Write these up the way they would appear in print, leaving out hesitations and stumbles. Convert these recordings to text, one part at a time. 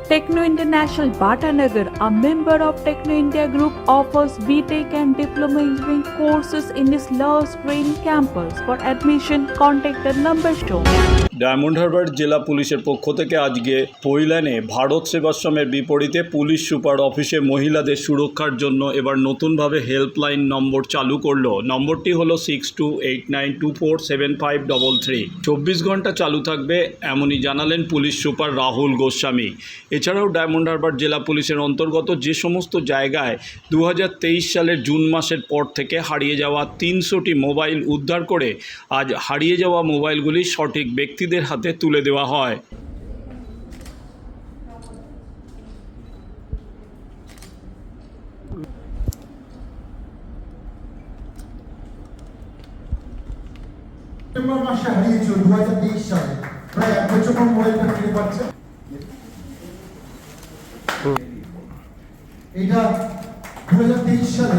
Techno International Bhatanagar, a member of Techno India Group, offers BTech and Diploma Engineering courses in its Love Green campus. For admission, contact the number shown. Diamond Harbour জেলা পুলিশের পক্ষ থেকে আজকে পৈলানে ভারত সেবাশ্রমের বিপরীতে police super অফিসে মহিলাদের সুরক্ষার জন্য এবার নতুনভাবে হেল্পলাইন নম্বর চালু করলো। নম্বরটি হলো 6289247533। 24 ঘন্টা চালু থাকবে এমনই জানালেন পুলিশ সুপার রাহুল গোস্বামী। এছাড়াও ডায়মন্ড হারবার জেলা পুলিশের অন্তর্গত যে সমস্ত জায়গায় 2023 সালের জুন মাসের পর থেকে হারিয়ে যাওয়া 300টি মোবাইল উদ্ধার করে আজ হারিয়ে যাওয়া মোবাইলগুলি সঠিক ব্যক্তিদের হাতে তুলে দেওয়া হয়। সেপ্টেম্বর মাসে হারিয়েছিল 2023 সালে, প্রায় 1 বছর পর মোবাইলটা ফিরে পাচ্ছে। এটা 2023 সালে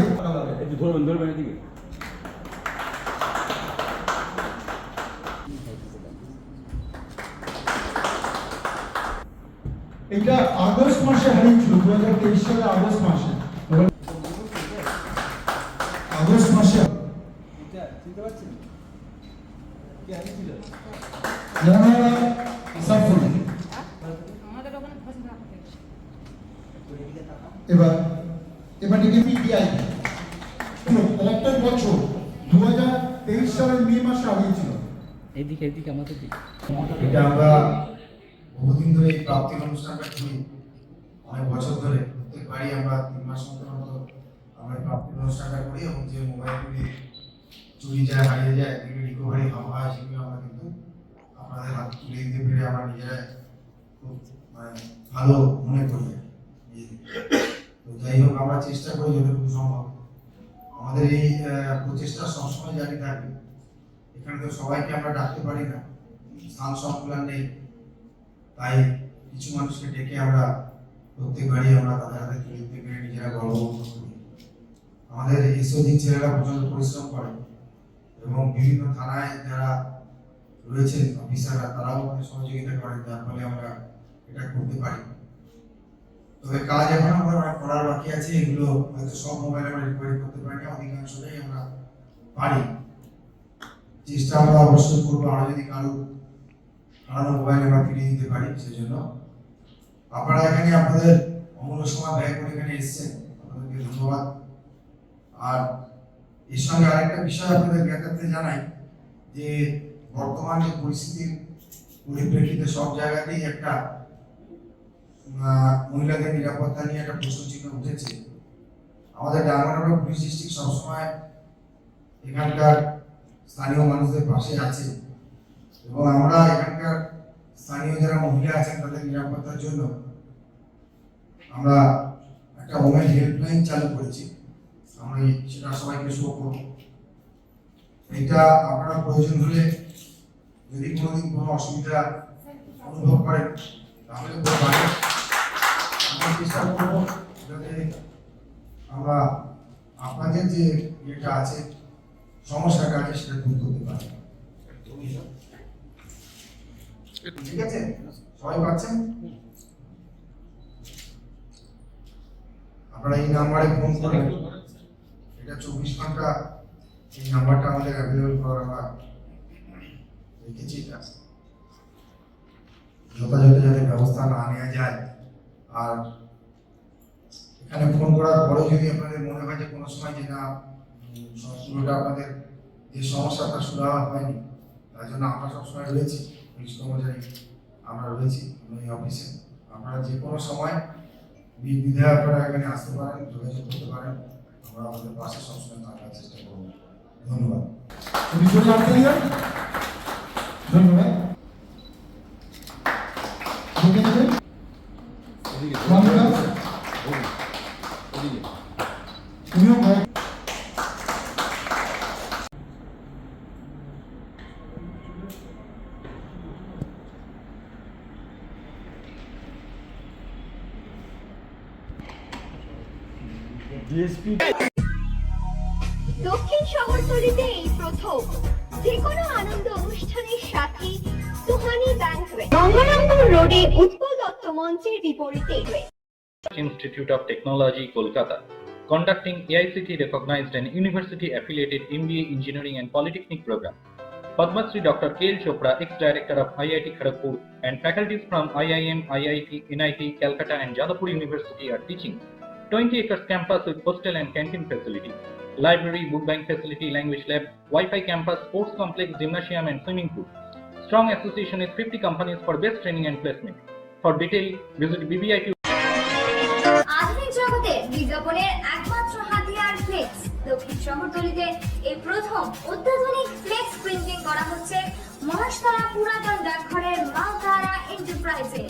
এটা আগস্ট মাসে হারিয়েছিল, 2023 সালে আগস্ট মাসে। আগস্ট মাসে চিনতে পারছেন কি হারিয়েছিল? এবার পিপিআই একটা বছর 2023 সালের মে মাসে হারিয়েছিল। এদিকে আমাদের দিকে এটা আমরা বহুদিন ধরে এই প্রাপ্তির অনুষ্ঠানটা করি, অনেক বছর ধরে প্রত্যেকবারই আমরা 3 মাস অন্তর আমরা প্রাপ্তির অনুষ্ঠানটা করি এবং যে মোবাইলগুলি চুরি যায়, হারিয়ে যায়, এগুলি রিকভারি হয় সেগুলো আমরা কিন্তু আপনাদের হাতে তুলে দিতে পেরে আমরা নিজেরাই খুব ভালো মনে করি। তো যাই হোক, আমরা চেষ্টা করি যতটুকু সম্ভব। আমাদের এই প্রচেষ্টা সবসময় জারি থাকবে। এখানে তো সবাইকে আমরা ডাকতে পারি না, স্থান সংকুলান নেই, তাই কিছু মানুষকে ডেকে আমরা প্রত্যেকবারই আমরা তাদের হাতে তুলে দিতে পেরে নিজেরা গর্ববোধ করি। আমাদের এসওজি ছেলেরা প্রচন্ড পরিশ্রম করে এবং বিভিন্ন থানায় যারা রয়েছেন অফিসাররা তারাও আমাদের সহযোগিতা করেন, যার ফলে আমরা এটা করতে পারি। তবে কাজ এখন আমরা করার বাকি আছে, এগুলো হয়তো সব মোবাইল আমরা রিকভারি করতে পারি না, অধিকাংশটাই আমরা পারি। চেষ্টা আমরা অবশ্যই করবো, আরো যদি কারো মোবাইল আমরা ফিরিয়ে দিতে পারি। সেজন্য আপনারা এখানে আপনাদের অমূল্য সময় ব্যয় করে এখানে এসেছেন, আপনাদেরকে ধন্যবাদ। আর এর সঙ্গে আরেকটা বিষয় আপনাদের জ্ঞাতার্থে জানাই যে বর্তমান যে পরিস্থিতির পরিপ্রেক্ষিতে সব জায়গাতেই একটা মহিলাদের নিরাপত্তা নিয়ে একটা প্রশ্ন চিহ্ন উঠেছে। আমাদের ডায়মন্ড হারবার পুলিশ ডিস্ট্রিক্ট সবসময় এখানকার স্থানীয় মানুষদের পাশে আছে এবং আমরা এখানকার স্থানীয় যারা মহিলা আছেন তাদের নিরাপত্তার জন্য আমরা একটা ওমেন হেল্পলাইন চালু করেছি। আমরা সেটা সবাইকে শো করব। এটা আপনারা প্রয়োজন হলে যদি কোনোদিন কোনো অসুবিধা অনুভব করেন তাহলে আমরা চেষ্টা করব যাতে আমরা আপনাদের যে ইয়েটা আছে, সমস্যাটা আছে, সেটা দূর করতে পারি। ঠিক আছে, সবাই পাচ্ছেন? আপনারা এই নাম্বারে ফোন করবেন, এটা 24 ঘন্টা এই নাম্বারটা আমাদের অ্যাভেলেবল করা আমরা রেখেছি। যথাযথ যাতে ব্যবস্থা না নেওয়া যায়, আর এখানে ফোন করার পরে যদি আপনাদের মনে হয় যে কোনো সময় যে না পুরোটা আপনাদের যে সমস্যাটা সুরাহা হয়নি, তার জন্য আমরা সবসময় রয়েছি, পুলিশ কর্মচারী আমরা রয়েছি এই অফিসে। আপনারা যে কোনো সময় নির্দ্বিধায় আপনারা এখানে আসতে পারেন, যোগাযোগ করতে পারেন, আমরা আমাদের পাশে সবসময় থাকার চেষ্টা করব। ধন্যবাদ। ধন্যবাদ। দক্ষিণ শহরতলিতে এই প্রথম যে কোনো আনন্দ অনুষ্ঠানের সাথে সুহানি ব্যাংকুয়েট, গঙ্গারামপুর রোডে উৎপল দত্ত মঞ্চের বিপরীতে রয়েছে Institute of Technology, Kolkata, conducting AICT recognized and university affiliated MBA Engineering and Polytechnic program. Padma Shri Dr. K. L. Chopra, ex-director of IIT Kharagpur, and faculties from IIM, IIT, NIT, Calcutta, and Jadavpur University are teaching. 20 acres campus with hostel and canteen facility, library, book bank facility, language lab, Wi-Fi campus, sports complex, gymnasium, and swimming pool. Strong association with 50 companies for best training and placement. For detail, visit BBIT. আধুনিক জগতে বিজ্ঞাপনের একমাত্র হাতিয়ার flakes. দক্ষিণ শহরতলিতে এই প্রথম অত্যাধুনিক flakes printing করা হচ্ছে মহাশতলা পুরাতন ডাকঘরের মা তারা এন্টারপ্রাইজে।